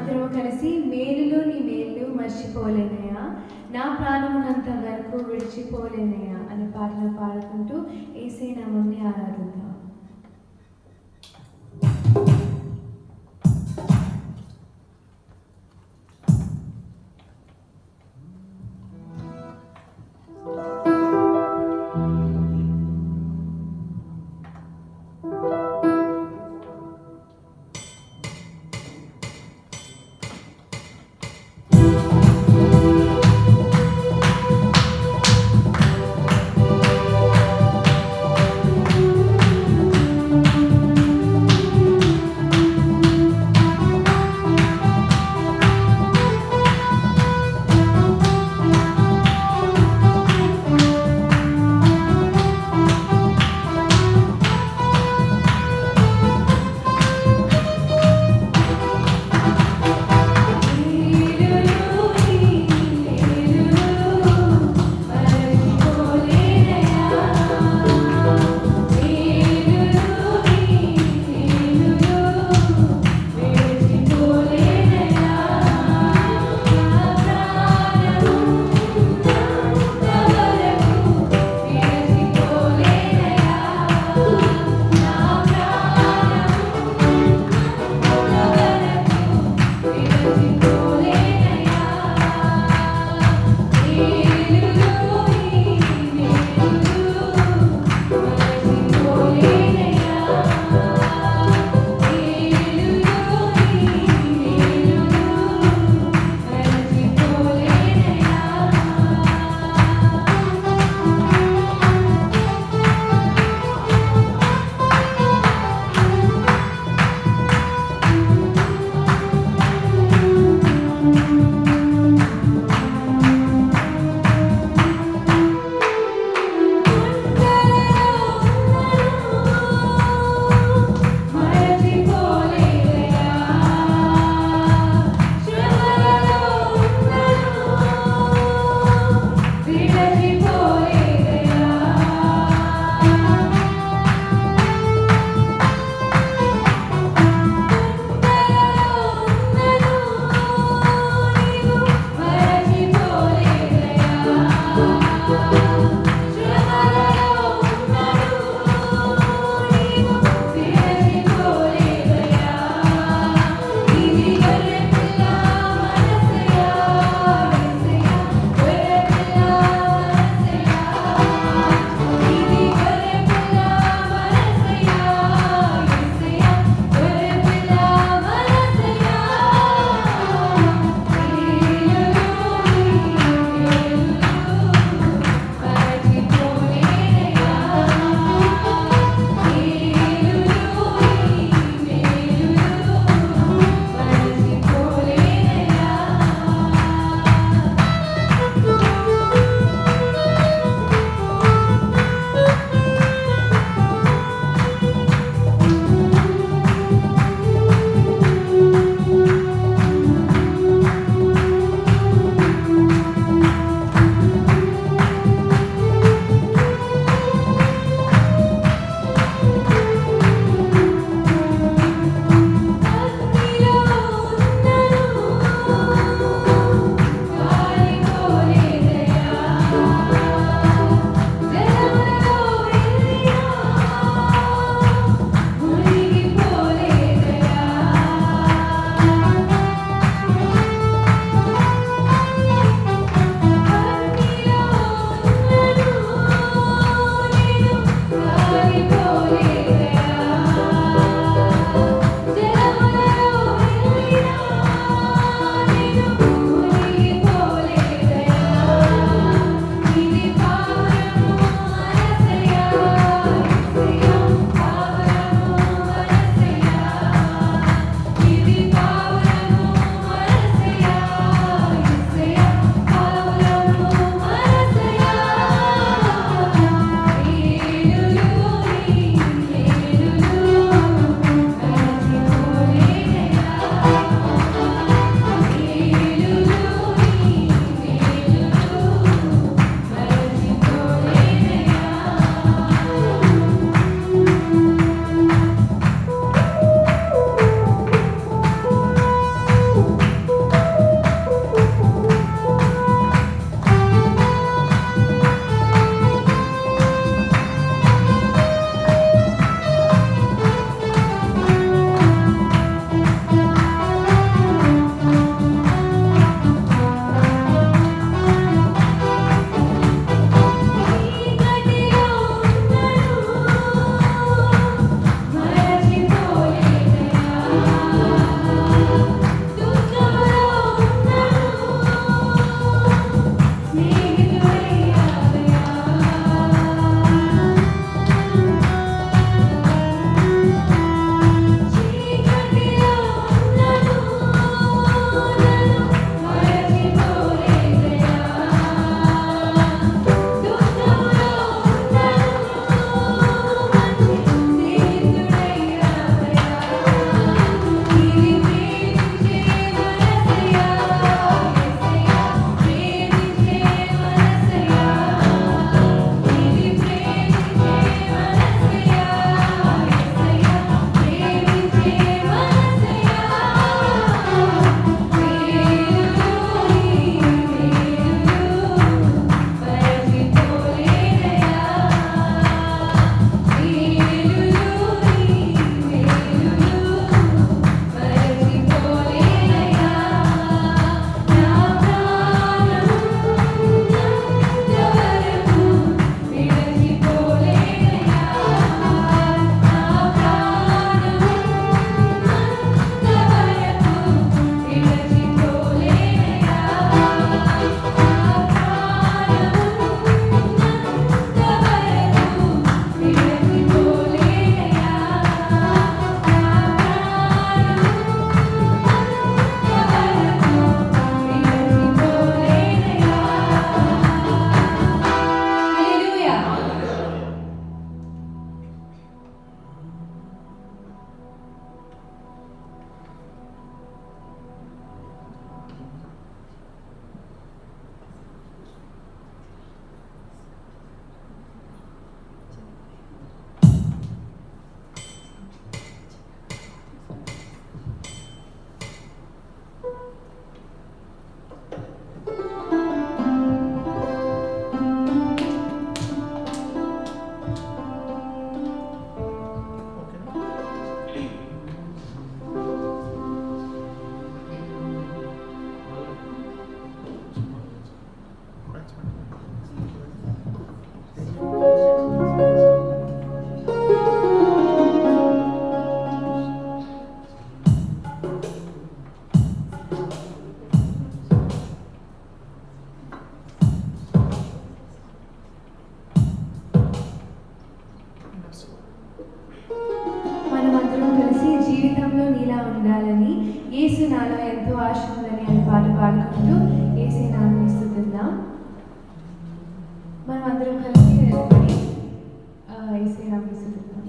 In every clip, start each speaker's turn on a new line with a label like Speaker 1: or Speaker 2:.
Speaker 1: మనిద్దరము కలిసి మేలులో నీ మేలు మర్చిపోలేనయ్యా, నా ప్రాణమునంత వరకు విడిచిపోలేనయ్యా అనే పాటలు పాడుకుంటూ యేసయ్య నామముని ఆరాధిద్దాం. నాలో ఎంతో ఆశ ఉందని అనే పాట పాడుకుంటూ ఏసే నామని స్తుతిద్దాం. మనం అందరం కలిసి నిలబడి ఏసే నామని స్తుతిద్దాం.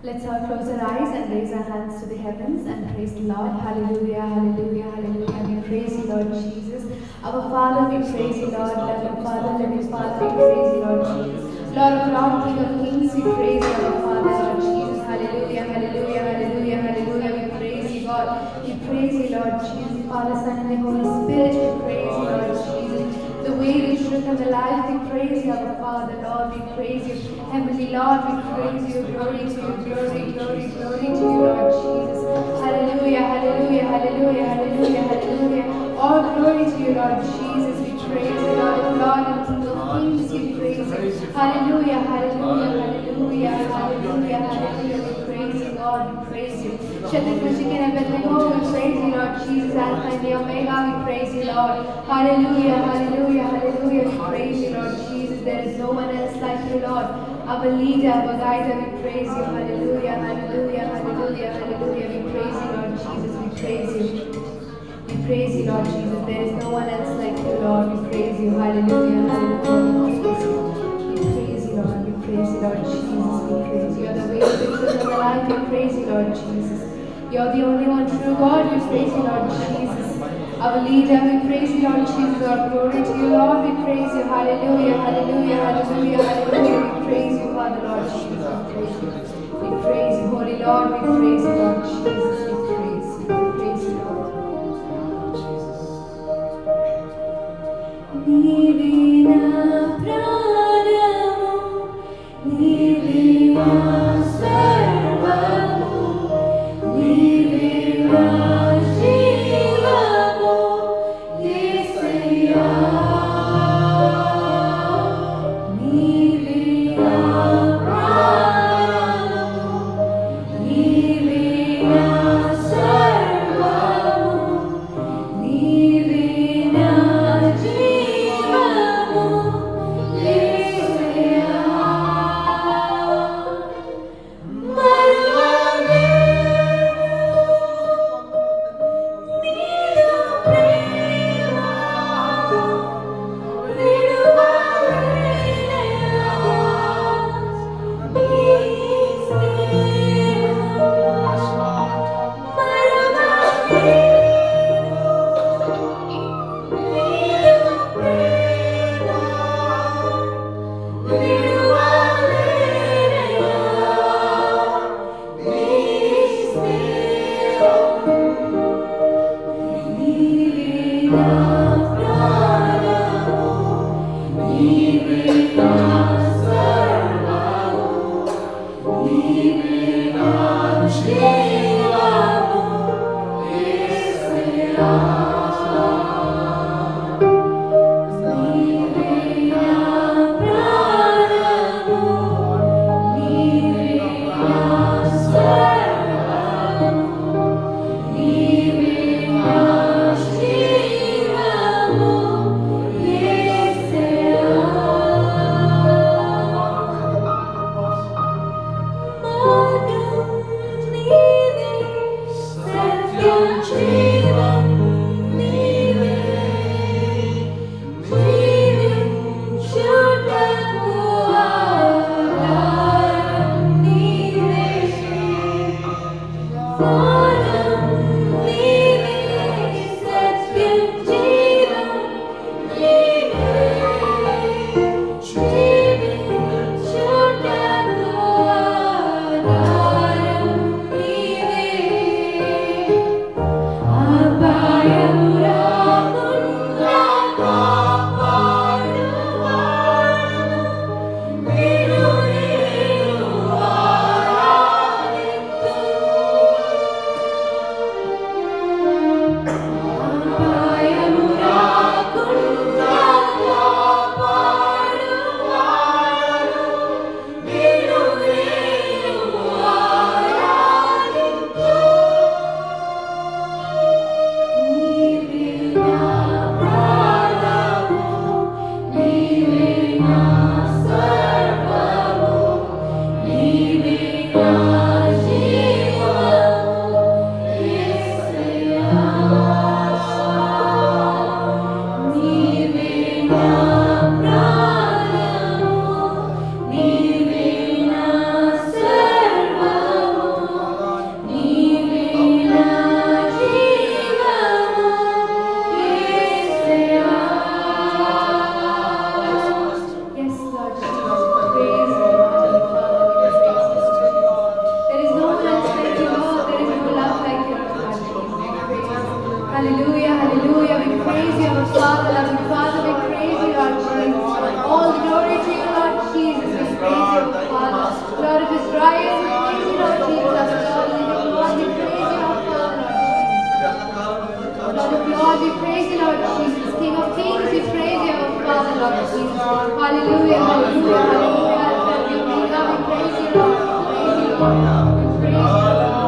Speaker 1: Let's all close our eyes and raise our hands to the heavens and praise the Lord. Hallelujah, hallelujah, hallelujah. We praise you, Lord Jesus. Our Father, we praise you, Lord. Loving Father, living Father, we praise you, Lord Jesus. Lord of Lords, King of Kings, we praise you, our Father, Lord Jesus. Hallelujah, hallelujah, hallelujah, hallelujah. We praise you, God. We praise you, Lord Jesus. Father, Son, and the Holy Spirit, we praise you, Lord Jesus. The way, the truth, and the life, we praise you, our Father, Lord. We praise you. Heavenly Lord, we praise you. Glory to you, glory, glory, glory to you, Lord Jesus. Hallelujah, hallelujah, hallelujah, hallelujah, hallelujah. All glory to you, Lord Jesus. We praise you, Lord of Lord and King of Kings. We praise you. Hallelujah, hallelujah, hallelujah, hallelujah, hallelujah. We praise you, God. We praise you. Shadrach, Meshach, and Abednego, we praise you, Lord Jesus. Alpha and the Omega, we praise you, Lord. Hallelujah, hallelujah, hallelujah. We praise you, Lord Jesus. There is no one else like you, Lord. Our leader, our guider, we praise you. Hallelujah, hallelujah, hallelujah, hallelujah. We praise you, Lord Jesus. We praise you. We praise you, Lord Jesus. There is no one else like you, Lord. We praise you. Hallelujah, hallelujah. We praise you. We praise you, Lord. We praise you, Lord Jesus. We praise you. You're the way, the truth, and the life. We praise you, Lord Jesus. You're the only one true God. We praise you, Lord Jesus. Our leader, we praise you, Lord Jesus. Our glory to you, Lord. We praise you. Hallelujah, hallelujah, hallelujah, hallelujah. We praise you, Father, Lord Jesus. We praise you. We praise you, Holy Lord. We praise you, Lord Jesus. We praise you. We praise you, Lord. Nivina pranamu, Nivina sarvamu, Nivina jivamu, Yesaya. Nivina pranamu, Nivina sarvamu, Nivina jivamu, Yesaya. loving Father, we praise you, Lord Jesus. All glory to you, Lord Jesus. We praise you, Father. Lord of Israel, we praise you, Lord Jesus. Lord, we praise you, our Father, Lord Jesus. Lord of Lord, we praise you, Lord Jesus. King of Kings, we praise you, our Father, Lord Jesus. Hallelujah, hallelujah, hallelujah. We praise you, Lord. We praise you, Lord. We praise you, Lord.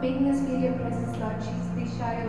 Speaker 1: Making us feel your presence, Lord Jesus. Please shower your